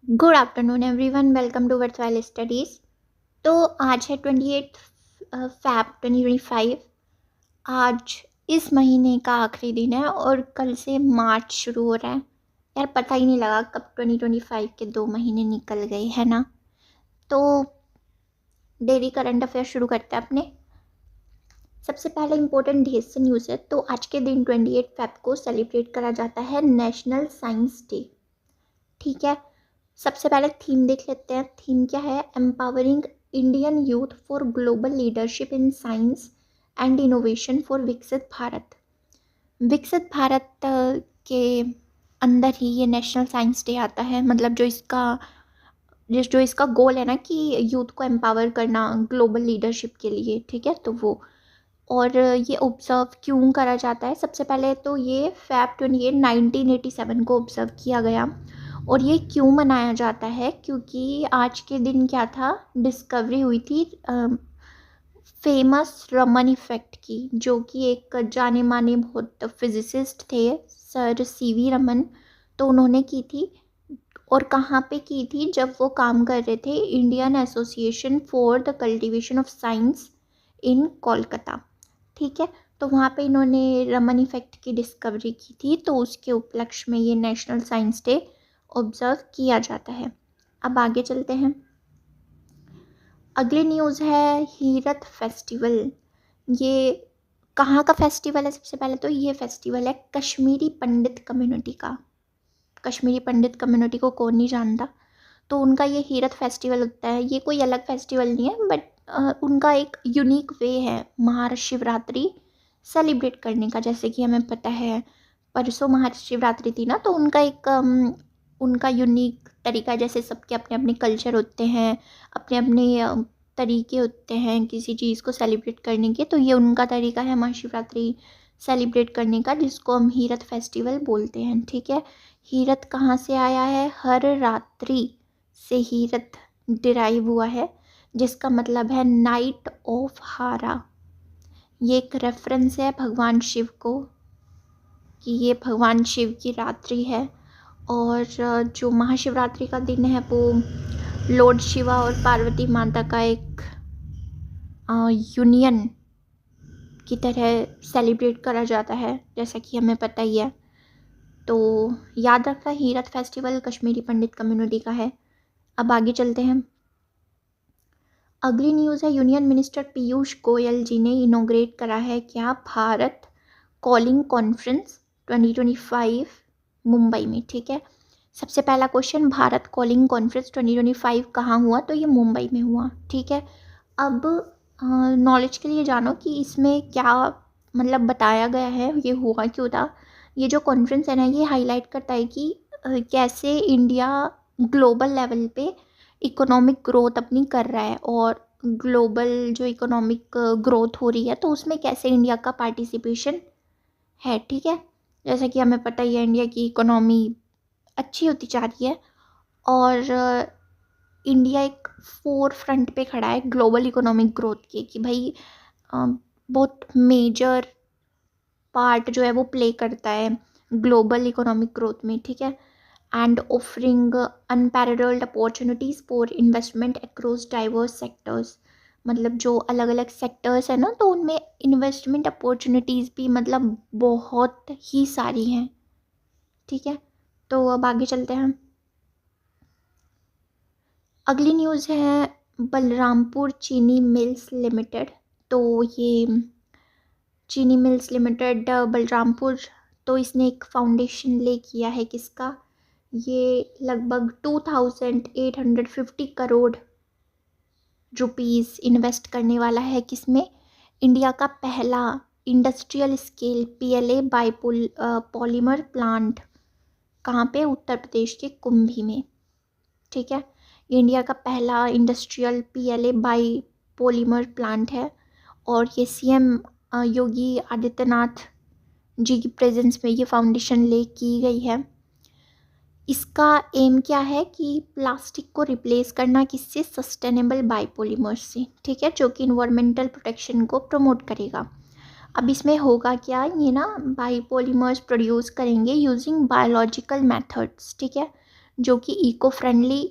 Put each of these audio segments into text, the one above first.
Good afternoon everyone, welcome to virtual studies. तो आज है 28 फैब 2025। आज इस महीने का आखिरी दिन है और कल से मार्च शुरू हो रहा है। यार पता ही नहीं लगा कब 2025 के 2 महीने निकल गए, है ना। तो डेली करंट अफेयर शुरू करते हैं अपने। सबसे पहले इम्पोर्टेंट ढेर से न्यूज़ है। तो आज के दिन 28 फैब को सेलिब्रेट करा जाता है नेशनल साइंस डे। ठीक है, सबसे पहले थीम देख लेते हैं। थीम क्या है? Empowering Indian youth for global leadership in science and innovation for विकसित भारत। विकसित भारत के अंदर ही ये नेशनल साइंस डे आता है। मतलब जो इसका गोल है ना कि यूथ को एम्पावर करना ग्लोबल लीडरशिप के लिए, ठीक है। तो वो और ये ऑब्ज़र्व क्यों करा जाता है? सबसे पहले तो ये फैब 28 1987 को ऑब्ज़र्व किया गया। और ये क्यों मनाया जाता है? क्योंकि आज के दिन क्या था, डिस्कवरी हुई थी फेमस रमन इफ़ेक्ट की, जो कि एक जाने माने बहुत फिजिसिस्ट थे, सर सीवी रमन। तो उन्होंने की थी। और कहाँ पे की थी? जब वो काम कर रहे थे Indian association for the cultivation of science in Kolkata. ठीक है, तो वहाँ पे इन्होंने रमन इफ़ेक्ट की डिस्कवरी की थी। तो उसके उपलक्ष्य में ये नेशनल साइंस डे ऑब्ज़र्व किया जाता है। अब आगे चलते हैं। अगली न्यूज़ है हीरत फेस्टिवल। ये कहाँ का फेस्टिवल है? सबसे पहले तो ये फेस्टिवल है कश्मीरी पंडित कम्युनिटी का। कश्मीरी पंडित कम्युनिटी को कौन नहीं जानता। तो उनका ये हीरत फेस्टिवल होता है। ये कोई अलग फेस्टिवल नहीं है, बट उनका एक यूनिक वे है महाशिवरात्रि सेलिब्रेट करने का। जैसे कि हमें पता है परसों महाशिवरात्रि थी ना, तो उनका एक उनका यूनिक तरीका है। जैसे सबके अपने अपने कल्चर होते हैं, अपने अपने तरीके होते हैं किसी चीज़ को सेलिब्रेट करने के। तो ये उनका तरीका है महाशिवरात्रि सेलिब्रेट करने का, जिसको हम हीरत फेस्टिवल बोलते हैं। ठीक है, हीरत कहाँ से आया है? हर रात्रि से हीरत डिराइव हुआ है, जिसका मतलब है नाइट ऑफ हारा। ये एक रेफरेंस है भगवान शिव को, कि ये भगवान शिव की रात्रि है। और जो महाशिवरात्रि का दिन है वो लॉर्ड शिवा और पार्वती माता का एक यूनियन की तरह सेलिब्रेट करा जाता है, जैसा कि हमें पता ही है। तो याद रखना, हीरत फेस्टिवल कश्मीरी पंडित कम्युनिटी का है। अब आगे चलते हैं। अगली न्यूज़ है यूनियन मिनिस्टर पीयूष गोयल जी ने इनोग्रेट करा है क्या? भारत कॉलिंग कॉन्फ्रेंस 2025 मुंबई में। ठीक है, सबसे पहला क्वेश्चन, भारत कॉलिंग कॉन्फ्रेंस 2025 कहाँ हुआ? तो ये मुंबई में हुआ। ठीक है, अब नॉलेज के लिए जानो कि इसमें क्या मतलब बताया गया है, ये हुआ क्यों था। ये जो कॉन्फ्रेंस है ना, ये हाईलाइट करता है कि कैसे इंडिया ग्लोबल लेवल पे इकोनॉमिक ग्रोथ अपनी कर रहा है। और ग्लोबल जो इकोनॉमिक ग्रोथ हो रही है, तो उसमें कैसे इंडिया का पार्टिसिपेशन है। ठीक है, जैसा कि हमें पता ही है इंडिया की इकोनॉमी अच्छी होती जा रही है। और इंडिया एक फोर फ्रंट पे खड़ा है ग्लोबल इकोनॉमिक ग्रोथ के, कि भाई बहुत मेजर पार्ट जो है वो प्ले करता है ग्लोबल इकोनॉमिक ग्रोथ में। ठीक है, and offering unparalleled opportunities for investment across diverse sectors. मतलब जो अलग अलग सेक्टर्स है ना, तो उनमें इन्वेस्टमेंट अपॉर्चुनिटीज़ भी मतलब बहुत ही सारी हैं। ठीक है, तो अब आगे चलते हैं। अगली न्यूज़ है बलरामपुर चीनी मिल्स लिमिटेड। तो ये चीनी मिल्स लिमिटेड बलरामपुर, तो इसने एक फाउंडेशन ले किया है किसका? ये लगभग 2850 करोड़ रुपीस इन्वेस्ट करने वाला है। किसमें? इंडिया का पहला industrial scale PLA polymer plant. कहाँ पे? उत्तर प्रदेश के कुंभी में। ठीक है, ये इंडिया का पहला इंडस्ट्रियल पीएलए पॉलीमर प्लांट है। और ये सीएम योगी आदित्यनाथ जी की प्रेजेंस में ये फाउंडेशन ले की गई है। इसका एम क्या है कि प्लास्टिक को रिप्लेस करना, किससे? सस्टेनेबल बायोपॉलीमर्स से। ठीक है, जो कि इन्वायरमेंटल प्रोटेक्शन को प्रमोट करेगा। अब इसमें होगा क्या, ये ना बायोपॉलीमर्स प्रोड्यूस करेंगे यूजिंग बायोलॉजिकल मेथड्स। ठीक है, जो कि eco friendly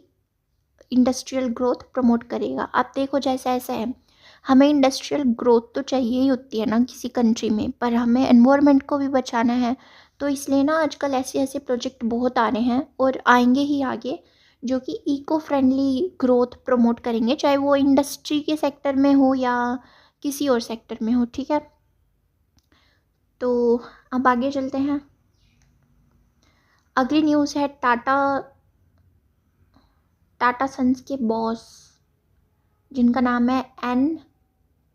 industrial growth promote करेगा। अब देखो जैसा ऐसा है, हमें इंडस्ट्रियल ग्रोथ तो चाहिए ही होती है ना किसी कंट्री में, पर हमें एनवायरनमेंट को भी बचाना है। तो इसलिए ना आजकल ऐसे ऐसे प्रोजेक्ट बहुत आ रहे हैं और आएंगे ही आगे, जो कि इको फ्रेंडली ग्रोथ प्रमोट करेंगे, चाहे वो इंडस्ट्री के सेक्टर में हो या किसी और सेक्टर में हो। ठीक है, तो अब आगे चलते हैं। अगली न्यूज़ है टाटा सन्स के बॉस जिनका नाम है एन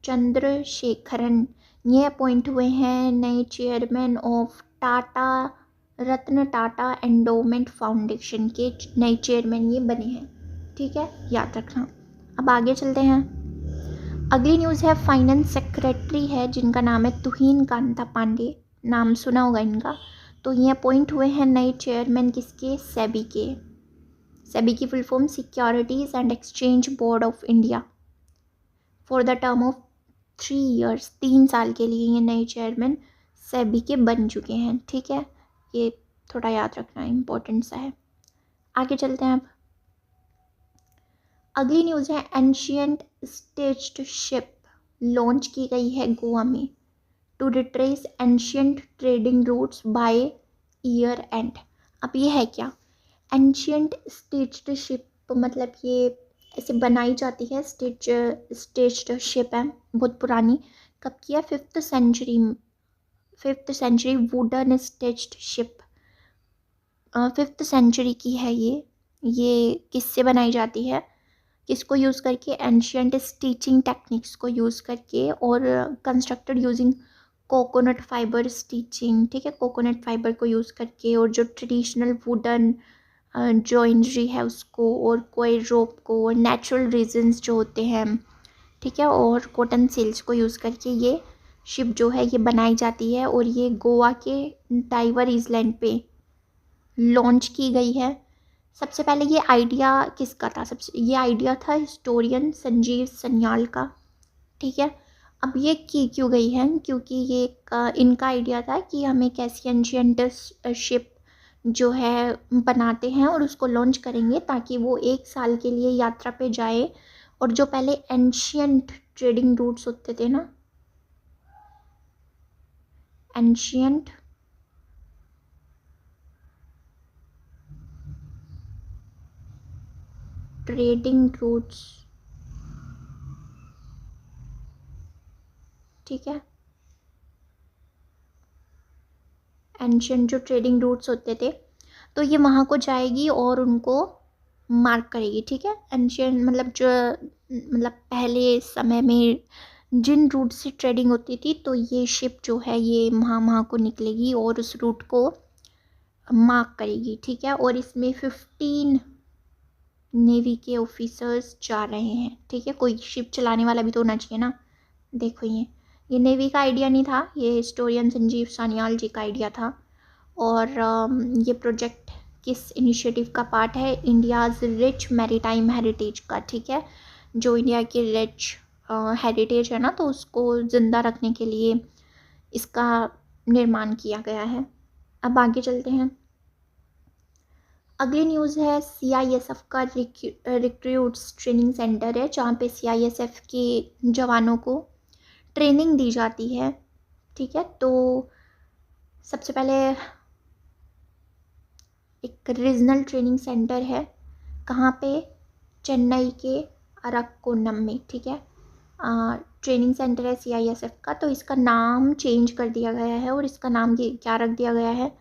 चंद्रशेखरन, ये अपॉइंट हुए हैं नए chairman of Tata Ratna Tata endowment foundation के नए चेयरमैन ये बने हैं। ठीक है, याद रखना। अब आगे चलते हैं। अगली न्यूज़ है फाइनेंस सेक्रेटरी है जिनका नाम है तुहिन कांता पांडे, नाम सुना होगा इनका। तो ये अपॉइंट हुए हैं नए चेयरमैन किसके, सेबी के। सेबी की full form securities and exchange board of India, for the term of 3 years, 3 साल के लिए ये नए चेयरमैन सेबी के बन चुके हैं। ठीक है, ये थोड़ा याद रखना इम्पोर्टेंट सा है। आगे चलते हैं। अब अगली न्यूज़ है एंशियंट स्टेज्ड शिप लॉन्च की गई है गोवा में to retrace ancient trading routes by year end. अब ये है क्या, एंशियंट स्टेज्ड शिप मतलब ये ऐसे बनाई जाती है, स्टेज्ड शिप है बहुत पुरानी। कब की है, 5th century wooden stitched ship 5th century की है ये किससे बनाई जाती है, किसको यूज़ करके, एंशियंट स्टिचिंग टेक्निक्स को यूज़ करके और constructed using coconut fibre stitching. ठीक है, कोकोनट फाइबर को यूज़ करके, और जो ट्रेडिशनल वुडन जॉइनरी है उसको, और कोई रोप को, और नेचुरल रीजन्स जो होते हैं, ठीक है, और कॉटन सेल्स को यूज़ करके ये शिप जो है ये बनाई जाती है। और ये गोवा के टाइवर आइलैंड पे लॉन्च की गई है। सबसे पहले ये आइडिया किसका था, ये आइडिया था हिस्टोरियन संजीव सन्याल का। ठीक है, अब ये की क्यों गई है, क्योंकि ये इनका आइडिया था कि हम एक ऐसी एंशियंट शिप जो है बनाते हैं और उसको लॉन्च करेंगे ताकि वो 1 साल के लिए यात्रा पे जाए। और जो पहले एंशियंट ट्रेडिंग रूट्स होते थे ना, एंशियंट ट्रेडिंग रूट्स, ठीक है, एंशियंट जो ट्रेडिंग रूट्स होते थे, तो ये वहाँ को जाएगी और उनको मार्क करेगी। ठीक है, एंशियंट मतलब जो मतलब पहले समय में जिन रूट से ट्रेडिंग होती थी, तो ये शिप जो है ये वहाँ को निकलेगी और उस रूट को मार्क करेगी। ठीक है, और इसमें 15 नेवी के ऑफिसर्स जा रहे हैं। ठीक है, कोई शिप चलाने वाला भी तो होना चाहिए ना। देखो ये नेवी का आइडिया नहीं था, ये हिस्टोरियन संजीव सान्याल जी का आइडिया था। और ये प्रोजेक्ट किस इनिशिएटिव का पार्ट है, इंडियाज़ रिच मैरीटाइम हेरिटेज का। ठीक है, जो इंडिया की रिच हेरिटेज है ना, तो उसको ज़िंदा रखने के लिए इसका निर्माण किया गया है। अब आगे चलते हैं। अगली न्यूज़ है CISF का रिक्रूट्स ट्रेनिंग सेंटर है, जहाँ पे CISF के जवानों को ट्रेनिंग दी जाती है। ठीक है, तो सबसे पहले एक रीजनल ट्रेनिंग सेंटर है, कहाँ पे, चेन्नई के अरक्कोनम में। ठीक है, ट्रेनिंग सेंटर है CISF का। तो इसका नाम चेंज कर दिया गया है, और इसका नाम ये क्या रख दिया गया है,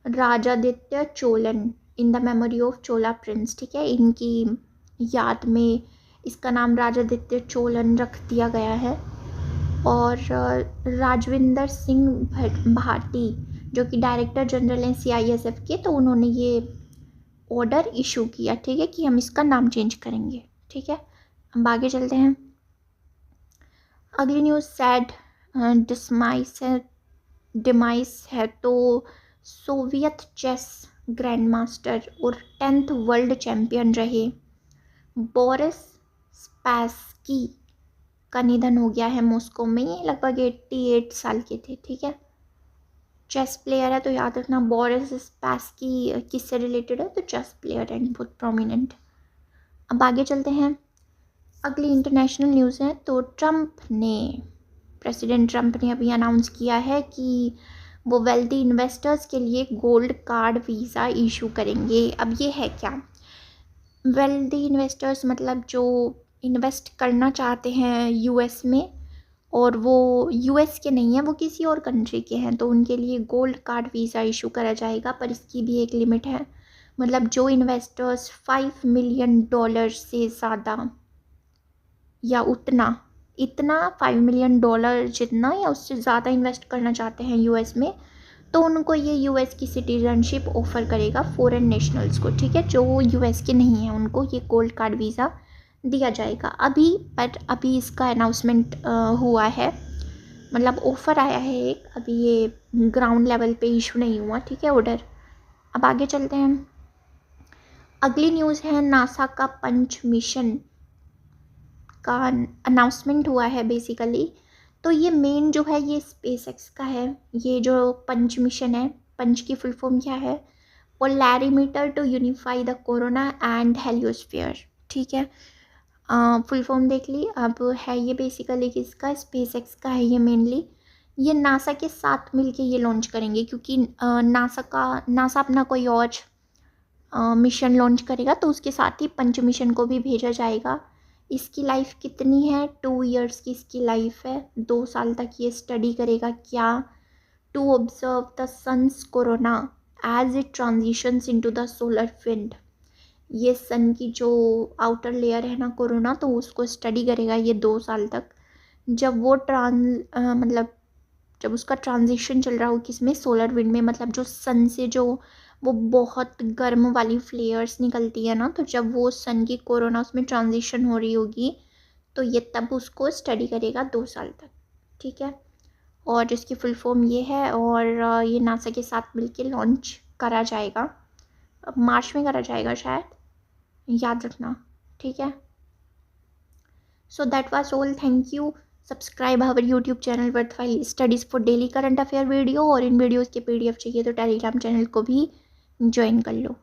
Rajaditya Cholan in the memory of Chola prince. ठीक है, इनकी याद में इसका नाम राजादित्य चोलन रख दिया गया है। और राजविंदर सिंह भाटी जो कि डायरेक्टर जनरल हैं CISF के, तो उन्होंने ये ऑर्डर इशू किया। ठीक है, कि हम इसका नाम चेंज करेंगे। ठीक है, हम आगे चलते हैं। अगली न्यूज़ सैड डिमाइस है, तो सोवियत चेस ग्रैंड मास्टर और 10th वर्ल्ड चैम्पियन रहे बोरिस स्पैसकी का निधन हो गया है मॉस्को में। ये लगभग 88 साल के थे। ठीक है, चेस प्लेयर है तो याद रखना बोरिस स्पासकी किससे रिलेटेड है, तो चेस प्लेयर एंड बहुत प्रोमिनेंट। अब आगे चलते हैं, अगली इंटरनेशनल न्यूज़ है। तो प्रेसिडेंट ट्रंप ने अभी अनाउंस किया है कि वो वेल्दी इन्वेस्टर्स के लिए गोल्ड कार्ड वीज़ा इशू करेंगे। अब ये है क्या, वेल्दी इन्वेस्टर्स मतलब जो इन्वेस्ट करना चाहते हैं यूएस में, और वो यूएस के नहीं हैं, वो किसी और कंट्री के हैं, तो उनके लिए गोल्ड कार्ड वीज़ा इशू करा जाएगा। पर इसकी भी एक लिमिट है, मतलब जो इन्वेस्टर्स $5 मिलियन से ज़्यादा या इतना $5 मिलियन जितना या उससे ज़्यादा इन्वेस्ट करना चाहते हैं यूएस में, तो उनको ये यूएस की सिटीजनशिप ऑफ़र करेगा फॉरेन नेशनल्स को, ठीक है। जो यूएस के नहीं हैं उनको ये गोल्ड कार्ड वीज़ा दिया जाएगा अभी इसका अनाउंसमेंट हुआ है, मतलब ऑफ़र आया है एक, अभी ये ग्राउंड लेवल पे इशू नहीं हुआ, ठीक है ऑर्डर। अब आगे चलते हैं, अगली न्यूज़ है नासा का पंच मिशन का अनाउंसमेंट हुआ है बेसिकली। तो ये मेन जो है ये स्पेसएक्स का है, ये जो पंच मिशन है, पंच की फुल फॉर्म क्या है, polarimeter to unify the corona and heliosphere, ठीक है। फुल फॉर्म देख ली। अब है ये बेसिकली किसका, स्पेसएक्स का है ये मेनली। ये नासा के साथ मिलके ये लॉन्च करेंगे, क्योंकि नासा अपना कोई और मिशन लॉन्च करेगा तो उसके साथ ही पंच मिशन को भी भेजा जाएगा। इसकी लाइफ कितनी है, 2 इयर्स की इसकी लाइफ है, 2 साल तक ये स्टडी करेगा क्या, to observe the sun's corona as it transitions into the solar wind. ये सन की जो आउटर लेयर है ना कोरोना, तो उसको स्टडी करेगा ये 2 साल तक, जब वो मतलब जब उसका ट्रांजिशन चल रहा हो किसमें, सोलर विंड में, मतलब जो सन से जो वो बहुत गर्म वाली फ्लेयर्स निकलती है ना, तो जब वो सन की कोरोना उसमें ट्रांजिशन हो रही होगी, तो ये तब उसको स्टडी करेगा 2 साल तक, ठीक है। और इसकी फुल फॉर्म ये है, और ये नासा के साथ मिलके लॉन्च करा जाएगा, मार्च में करा जाएगा शायद, याद रखना, ठीक है। So that was all, thank you. Subscribe our YouTube channel worthwhile studies for daily current affair video, और इन वीडियोज़ के PDF चाहिए तो टेलीग्राम चैनल को भी ज्वाइन कर लो।